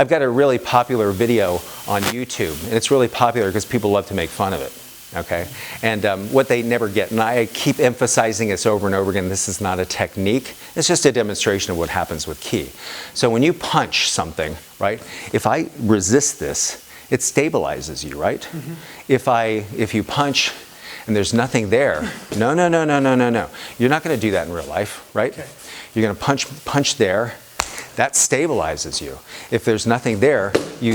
I've got a really popular video on YouTube, and it's really popular because people love to make fun of it. Okay, and what they never get, and I keep emphasizing this over and over again, this is not a technique, it's just a demonstration of what happens with ki. So when you punch something, right, if I resist this, it stabilizes you, right? If you punch and there's nothing there, no. You're not going to do that in real life, right? Okay. You're going to punch there. That stabilizes you. If there's nothing there, you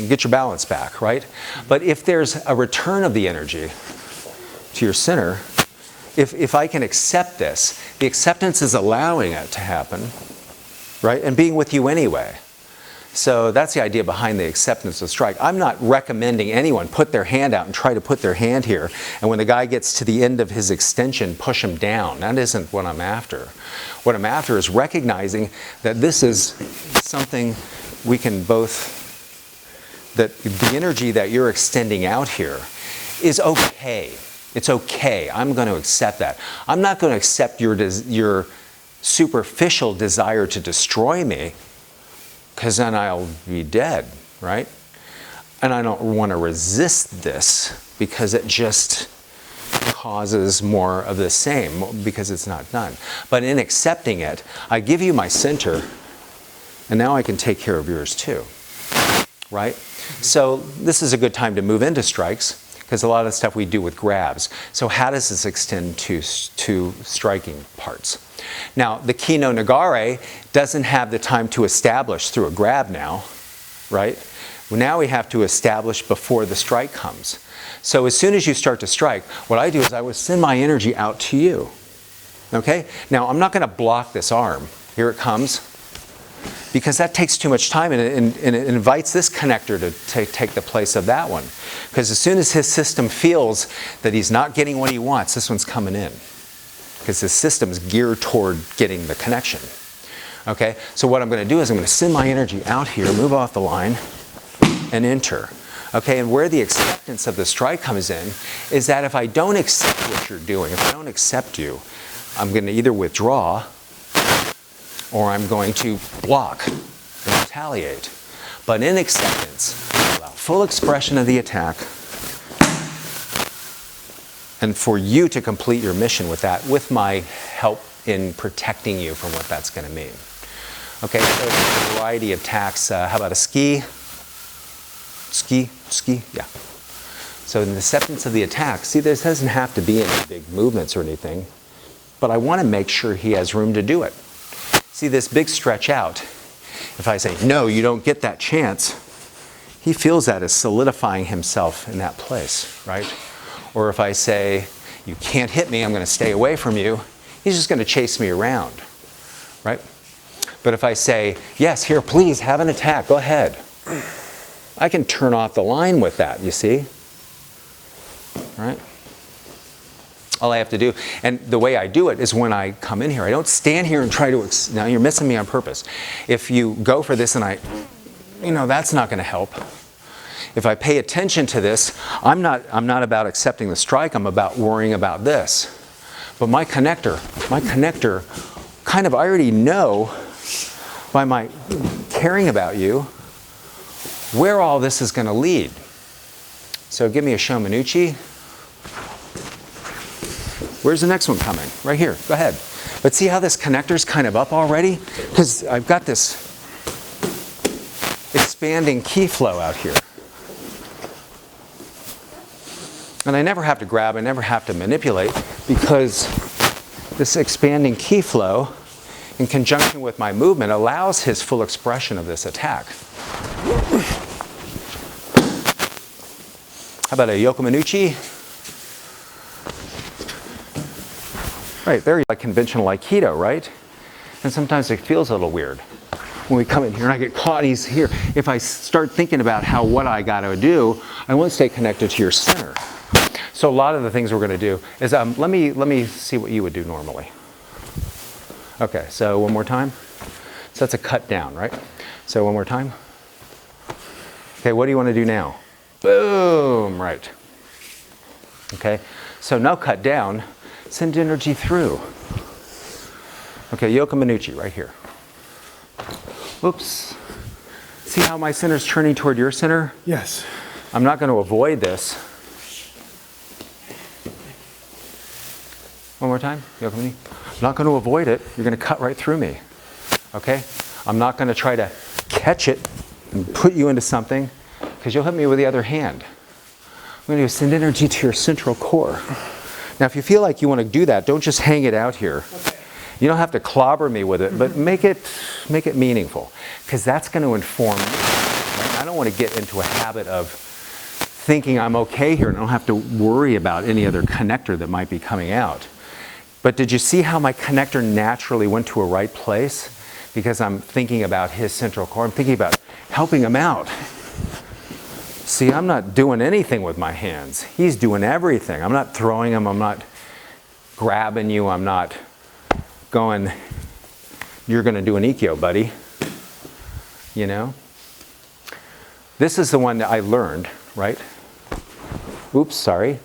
get your balance back, right? But if there's a return of the energy to your center, if I can accept this, the acceptance is allowing it to happen, right? And being with you anyway. So that's the idea behind the acceptance of strike. I'm not recommending anyone put their hand out and try to put their hand here, and when the guy gets to the end of his extension, push him down. That isn't what I'm after. What I'm after is recognizing that this is something we can both, that the energy that you're extending out here is okay. It's okay. I'm going to accept that. I'm not going to accept your superficial desire to destroy me, because then I'll be dead, right? And I don't want to resist this because it just causes more of the same because it's not done. But in accepting it, I give you my center, and now I can take care of yours too, right? So this is a good time to move into strikes because a lot of the stuff we do with grabs. So how does this extend to striking parts? Now, the Ki no Nagare doesn't have the time to establish through a grab now, right? Well, now we have to establish before the strike comes. So as soon as you start to strike, what I do is I would send my energy out to you, okay? Now, I'm not going to block this arm. Here it comes, because that takes too much time, and it invites this connector to take the place of that one. Because as soon as his system feels that he's not getting what he wants, this one's coming in. Because his system's geared toward getting the connection. Okay, so what I'm going to do is I'm going to send my energy out here, move off the line, and enter. Okay, and where the acceptance of the strike comes in is that if I don't accept what you're doing, if I don't accept you, I'm going to either withdraw or I'm going to block and retaliate. But in acceptance, allow full expression of the attack, and for you to complete your mission with that, with my help in protecting you from what that's going to mean. Okay, so there's a variety of attacks. How about a ski? Ski, yeah. So in the acceptance of the attack, see, there doesn't have to be any big movements or anything, but I want to make sure he has room to do it. See, this big stretch out, if I say, no, you don't get that chance, he feels that as solidifying himself in that place, right? Or if I say, you can't hit me, I'm going to stay away from you, he's just going to chase me around, right? But if I say, yes, here, please, have an attack, go ahead. I can turn off the line with that, you see? Right? All I have to do, and the way I do it is when I come in here, I don't stand here and try to, now you're missing me on purpose. If you go for this and that's not going to help. If I pay attention to this, I'm not about accepting the strike, I'm about worrying about this. But my connector kind of, I already know by my caring about you where all this is going to lead. So give me a Shomanuchi. Where's the next one coming? Right here, go ahead. But see how this connector's kind of up already? Because I've got this expanding ki flow out here. And I never have to grab, I never have to manipulate, because this expanding ki flow, in conjunction with my movement, allows his full expression of this attack. How about a Yokomanuchi? Right, very like conventional Aikido, right? And sometimes it feels a little weird. When we come in here and I get caught, he's here. If I start thinking about what I got to do, I want to stay connected to your center. So a lot of the things we're going to do is, let me see what you would do normally. Okay, so one more time. So that's a cut down, right? So one more time. Okay, what do you want to do now? Boom, right. Okay, so now cut down, send energy through. Okay, Yokomanuchi right here. Oops. See how my center's turning toward your center? Yes. I'm not going to avoid this. One more time. I'm not going to avoid it. You're going to cut right through me. Okay? I'm not going to try to catch it and put you into something, because you'll hit me with the other hand. I'm going to send energy to your central core. Now, if you feel like you want to do that, don't just hang it out here. Okay. You don't have to clobber me with it, but make it meaningful, because that's going to inform me. Right? I don't want to get into a habit of thinking I'm okay here and I don't have to worry about any other connector that might be coming out. But did you see how my connector naturally went to a right place? Because I'm thinking about his central core. I'm thinking about helping him out. See, I'm not doing anything with my hands. He's doing everything. I'm not throwing him. I'm not grabbing you. I'm not going, you're going to do an Ikkyo, buddy. You know? This is the one that I learned, right? Oops, sorry.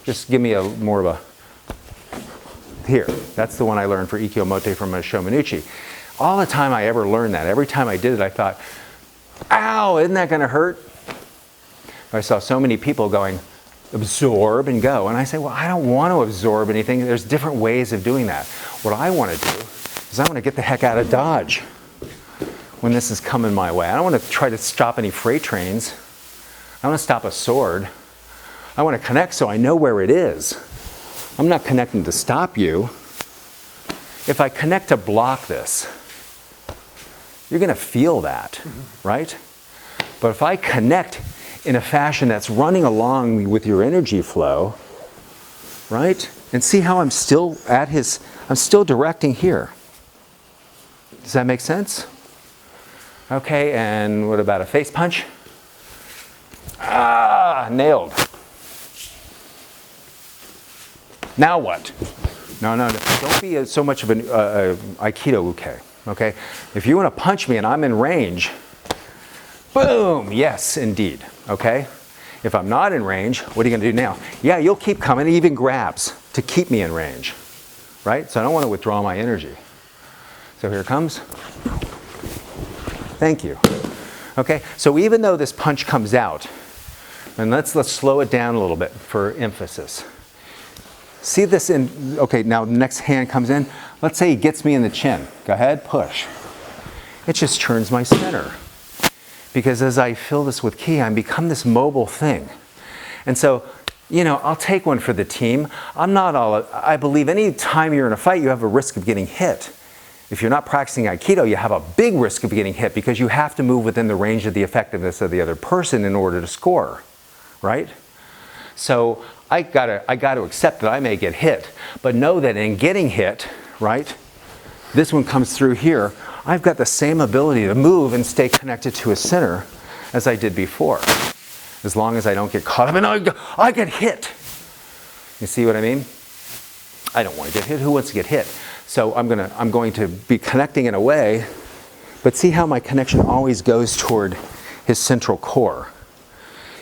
Just give me more of a... Here, that's the one I learned for Ikkyo Mote from Shomanuchi. All the time I ever learned that, every time I did it, I thought, ow, isn't that going to hurt? I saw so many people going, absorb and go. And I say, well, I don't want to absorb anything. There's different ways of doing that. What I want to do is I want to get the heck out of Dodge when this is coming my way. I don't want to try to stop any freight trains. I want to stop a sword. I want to connect so I know where it is. I'm not connecting to stop you. If I connect to block this, you're going to feel that, right? But if I connect in a fashion that's running along with your energy flow, right? And see how I'm still I'm still directing here. Does that make sense? Okay, and what about a face punch? Ah, nailed. Now what? No. Don't be so much of an Aikido uke, okay? If you want to punch me and I'm in range, boom, yes, indeed, okay? If I'm not in range, what are you going to do now? Yeah, you'll keep coming, even grabs to keep me in range, right? So I don't want to withdraw my energy. So here it comes. Thank you. Okay, so even though this punch comes out, and let's slow it down a little bit for emphasis. See this in, okay, now the next hand comes in. Let's say he gets me in the chin. Go ahead, push. It just turns my center. Because as I fill this with ki, I become this mobile thing. And so, you know, I'll take one for the team. I believe any time you're in a fight, you have a risk of getting hit. If you're not practicing Aikido, you have a big risk of getting hit because you have to move within the range of the effectiveness of the other person in order to score, right? So I gotta accept that I may get hit, but know that in getting hit, right, this one comes through here, I've got the same ability to move and stay connected to a center as I did before, as long as I don't get caught up and I get hit. You see what I mean? I don't want to get hit. Who wants to get hit? So I'm going to be connecting in a way, but see how my connection always goes toward his central core.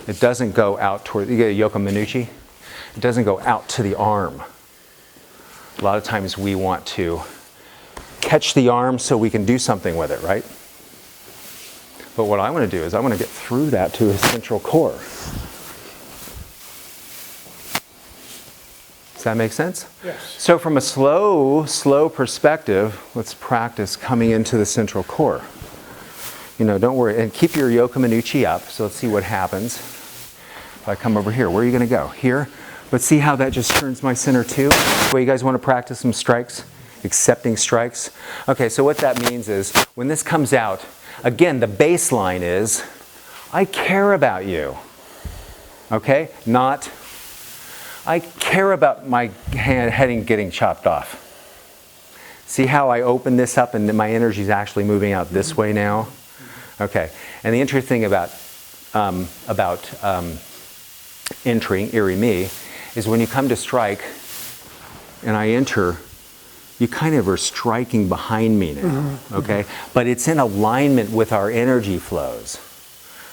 It doesn't go out toward, you get a Yoko Minucci? It doesn't go out to the arm. A lot of times we want to catch the arm so we can do something with it, right? But what I want to do is I want to get through that to his central core. Does that make sense? Yes. So from a slow perspective, let's practice coming into the central core. You know, don't worry, and keep your Yoko Minucci up. So let's see what happens. If I come over here, where are you going to go? Here? But see how that just turns my center too? Well, you guys want to practice some strikes? Accepting strikes? Okay, so what that means is, when this comes out, again, the baseline is, I care about you. Okay? Not, I care about my head getting chopped off. See how I open this up and my energy is actually moving out this way now? Okay, and the interesting thing about entering, irimi, is when you come to strike and I enter, you kind of are striking behind me now, okay? But it's in alignment with our energy flows,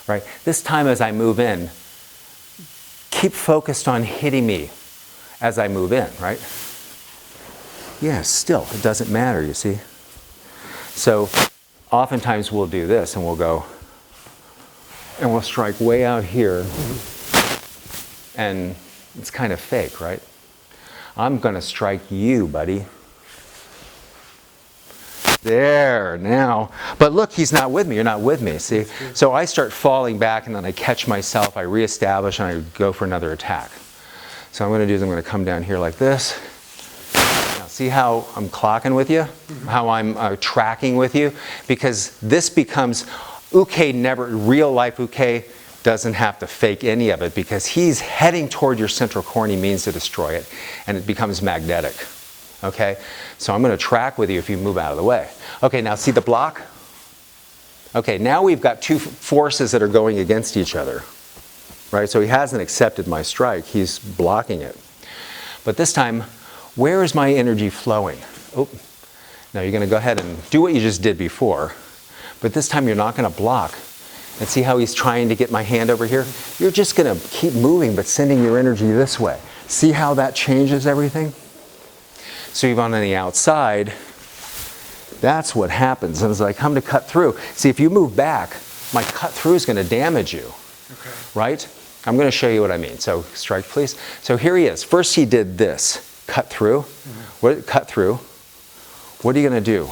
right? This time as I move in, keep focused on hitting me as I move in, right? Yeah, still, it doesn't matter, you see? So oftentimes we'll do this and we'll go, and we'll strike way out here, and it's kind of fake, right? I'm going to strike you, buddy. There, now. But look, he's not with me. You're not with me, see? So I start falling back, and then I catch myself, I reestablish, and I go for another attack. So what I'm going to do is I'm going to come down here like this. Now, see how I'm clocking with you? How I'm tracking with you? Because this becomes, uke never, real life uke doesn't have to fake any of it, because he's heading toward your central core and he means to destroy it, and it becomes magnetic. Okay? So I'm going to track with you if you move out of the way. Okay, now see the block? Okay, now we've got two forces that are going against each other. Right? So he hasn't accepted my strike, he's blocking it. But this time, where is my energy flowing? Oh, now you're going to go ahead and do what you just did before, but this time you're not going to block. And see how he's trying to get my hand over here? You're just going to keep moving, but sending your energy this way. See how that changes everything? So even on the outside, that's what happens. And as I come to cut through, see, if you move back, my cut through is going to damage you. Okay. Right? I'm going to show you what I mean. So strike, please. So here he is. First he did this, cut through. Cut through. What are you going to do?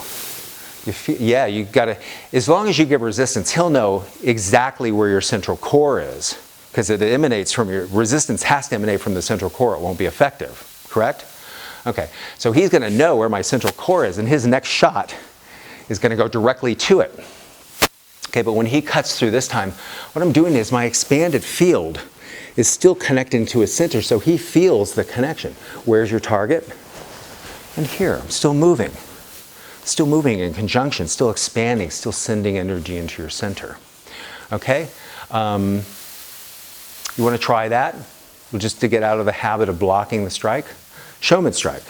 Yeah, you got to, as long as you give resistance, he'll know exactly where your central core is, because it emanates from your, resistance has to emanate from the central core. It won't be effective, correct? Okay, so he's going to know where my central core is, and his next shot is going to go directly to it. Okay, but when he cuts through this time, what I'm doing is my expanded field is still connecting to his center, so he feels the connection. Where's your target? And here, I'm still moving. Still moving in conjunction, still expanding, still sending energy into your center. Okay? You want to try that? Just to get out of the habit of blocking the strike? Showman strike.